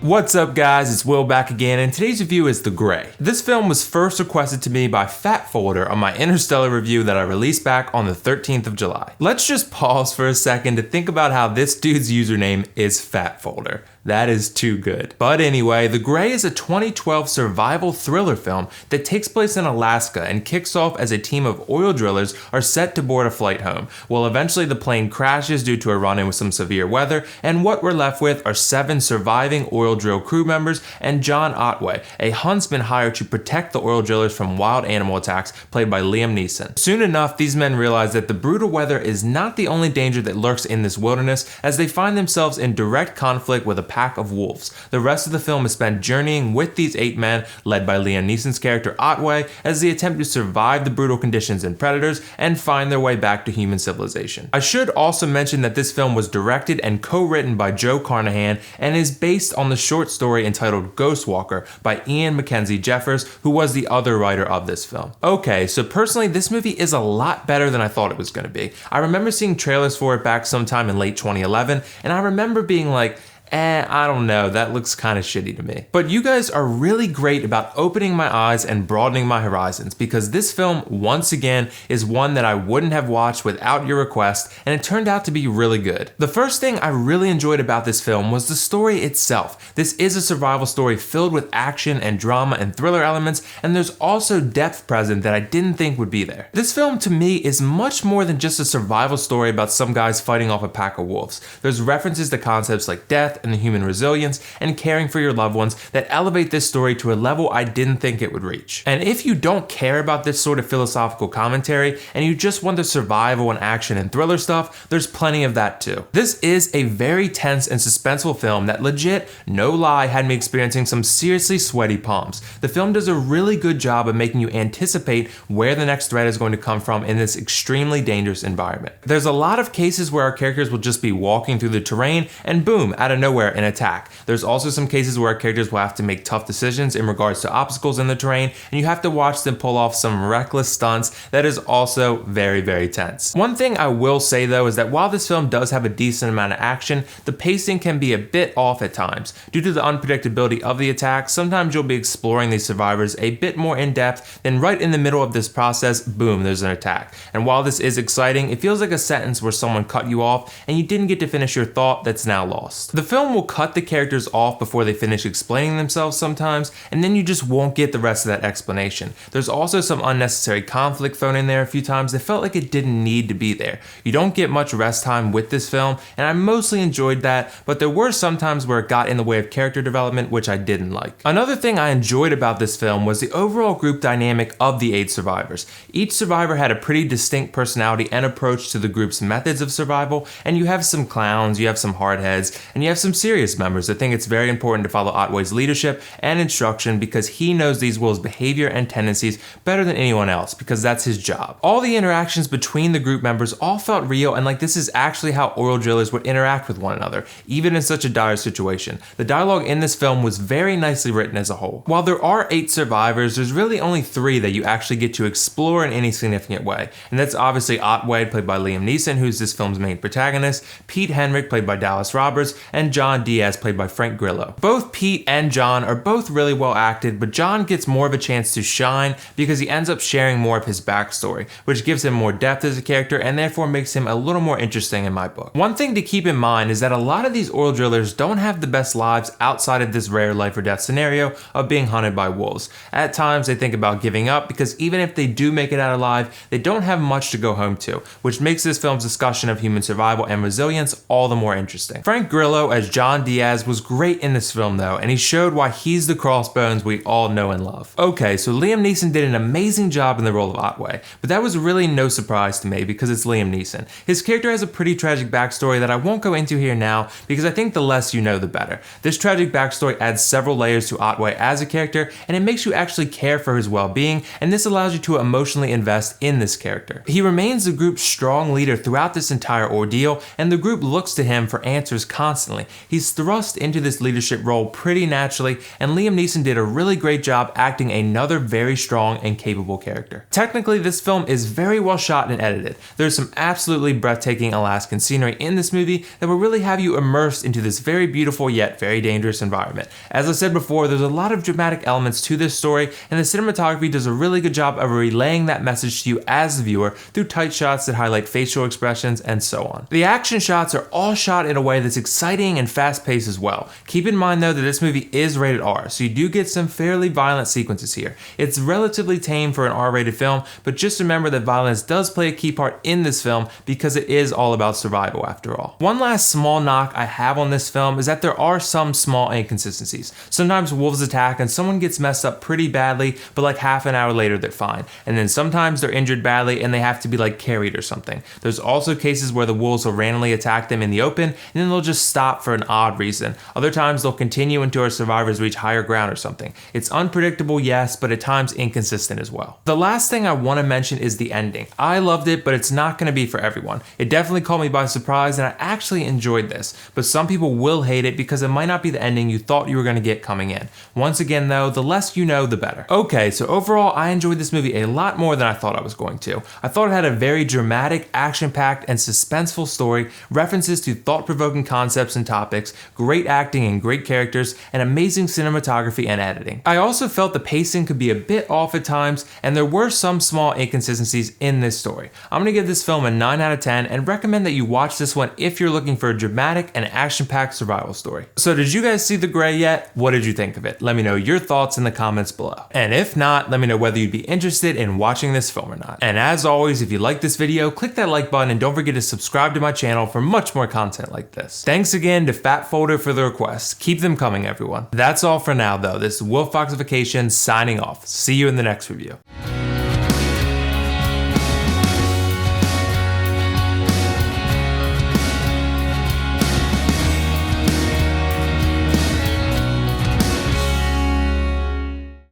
What's up guys, it's Will back again, and today's review is The Grey. This film was first requested to me by Fap Folder on my Interstellar review that I released back on the 13th of July. Let's just pause for a second to think about how this dude's username is Fap Folder. That is too good. But anyway, The Grey is a 2012 survival thriller film that takes place in Alaska and kicks off as a team of oil drillers are set to board a flight home. Well, eventually the plane crashes due to a run-in with some severe weather, and what we're left with are 7 surviving oil drill crew members and John Otway, a huntsman hired to protect the oil drillers from wild animal attacks, played by Liam Neeson. Soon enough, these men realize that the brutal weather is not the only danger that lurks in this wilderness, as they find themselves in direct conflict with a pack of wolves. The rest of the film is spent journeying with these 8 men, led by Liam Neeson's character Otway, as they attempt to survive the brutal conditions and predators and find their way back to human civilization. I should also mention that this film was directed and co-written by Joe Carnhan and is based on the short story entitled Ghost Walker by Ian Mackenzie Jeffers, who was the other writer of this film. Okay, so personally this movie is a lot better than I thought it was going to be. I remember seeing trailers for it back sometime in late 2011, and I remember being like, I don't know, that looks kind of shitty to me. But you guys are really great about opening my eyes and broadening my horizons, because this film, once again, is one that I wouldn't have watched without your request, and it turned out to be really good. The first thing I really enjoyed about this film was the story itself. This is a survival story filled with action and drama and thriller elements, and there's also depth present that I didn't think would be there. This film, to me, is much more than just a survival story about some guys fighting off a pack of wolves. There's references to concepts like death and the human resilience and caring for your loved ones that elevate this story to a level I didn't think it would reach. And if you don't care about this sort of philosophical commentary and you just want the survival and action and thriller stuff, there's plenty of that too. This is a very tense and suspenseful film that legit, no lie, had me experiencing some seriously sweaty palms. The film does a really good job of making you anticipate where the next threat is going to come from in this extremely dangerous environment. There's a lot of cases where our characters will just be walking through the terrain and boom, out of nowhere, an attack. There's also some cases where our characters will have to make tough decisions in regards to obstacles in the terrain, and you have to watch them pull off some reckless stunts that is also very, very tense. One thing I will say though is that while this film does have a decent amount of action, the pacing can be a bit off at times. Due to the unpredictability of the attack, sometimes you'll be exploring these survivors a bit more in depth, then right in the middle of this process, boom, there's an attack. And while this is exciting, it feels like a sentence where someone cut you off and you didn't get to finish your thought that's now lost. The film will cut the characters off before they finish explaining themselves sometimes, and then you just won't get the rest of that explanation. There's also some unnecessary conflict thrown in there a few times that felt like it didn't need to be there. You don't get much rest time with this film, and I mostly enjoyed that, but there were some times where it got in the way of character development, which I didn't like. Another thing I enjoyed about this film was the overall group dynamic of the 8 survivors. Each survivor had a pretty distinct personality and approach to the group's methods of survival, and you have some clowns, you have some hardheads, and you have some serious members that think it's very important to follow Otway's leadership and instruction because he knows these wolves' behavior and tendencies better than anyone else, because that's his job. All the interactions between the group members all felt real, and like this is actually how oil drillers would interact with one another, even in such a dire situation. The dialogue in this film was very nicely written as a whole. While there are 8 survivors, there's really only 3 that you actually get to explore in any significant way, and that's obviously Otway, played by Liam Neeson, who's this film's main protagonist, Pete Henrik, played by Dallas Roberts, and John Diaz, played by Frank Grillo. Both Pete and John are both really well acted, but John gets more of a chance to shine because he ends up sharing more of his backstory, which gives him more depth as a character and therefore makes him a little more interesting in my book. One thing to keep in mind is that a lot of these oil drillers don't have the best lives outside of this rare life or death scenario of being hunted by wolves. At times they think about giving up because even if they do make it out alive, they don't have much to go home to, which makes this film's discussion of human survival and resilience all the more interesting. Frank Grillo as John Diaz was great in this film though, and he showed why he's the crossbones we all know and love. Okay, so Liam Neeson did an amazing job in the role of Otway, but that was really no surprise to me because it's Liam Neeson. His character has a pretty tragic backstory that I won't go into here now because I think the less you know the better. This tragic backstory adds several layers to Otway as a character, and it makes you actually care for his well-being, and this allows you to emotionally invest in this character. He remains the group's strong leader throughout this entire ordeal, and the group looks to him for answers constantly, He's thrust into this leadership role pretty naturally, and Liam Neeson did a really great job acting another very strong and capable character. Technically, this film is very well shot and edited. There's some absolutely breathtaking Alaskan scenery in this movie that will really have you immersed into this very beautiful yet very dangerous environment. As I said before, there's a lot of dramatic elements to this story, and the cinematography does a really good job of relaying that message to you as the viewer through tight shots that highlight facial expressions and so on. The action shots are all shot in a way that's exciting and fast-paced as well. Keep in mind though that this movie is rated R, so you do get some fairly violent sequences here. It's relatively tame for an R-rated film, but just remember that violence does play a key part in this film because it is all about survival after all. One last small knock I have on this film is that there are some small inconsistencies. Sometimes wolves attack and someone gets messed up pretty badly, but like half an hour later they're fine. And then sometimes they're injured badly and they have to be like carried or something. There's also cases where the wolves will randomly attack them in the open and then they'll just stop for an odd reason. Other times they'll continue until our survivors reach higher ground or something. It's unpredictable, yes, but at times inconsistent as well. The last thing I want to mention is the ending. I loved it, but it's not going to be for everyone. It definitely caught me by surprise and I actually enjoyed this, but some people will hate it because it might not be the ending you thought you were going to get coming in. Once again though, the less you know, the better. Okay, so overall I enjoyed this movie a lot more than I thought I was going to. I thought it had a very dramatic, action-packed, and suspenseful story, references to thought-provoking concepts and topics, great acting and great characters, and amazing cinematography and editing. I also felt the pacing could be a bit off at times, and there were some small inconsistencies in this story. I'm gonna give this film a 9 out of 10 and recommend that you watch this one if you're looking for a dramatic and action-packed survival story. So did you guys see The Grey yet? What did you think of it? Let me know your thoughts in the comments below. And if not, let me know whether you'd be interested in watching this film or not. And as always, if you like this video, click that like button and don't forget to subscribe to my channel for much more content like this. Thanks again to Fap Folder for the requests. Keep them coming, everyone. That's all for now though. This is WillFoxification signing off. See you in the next review.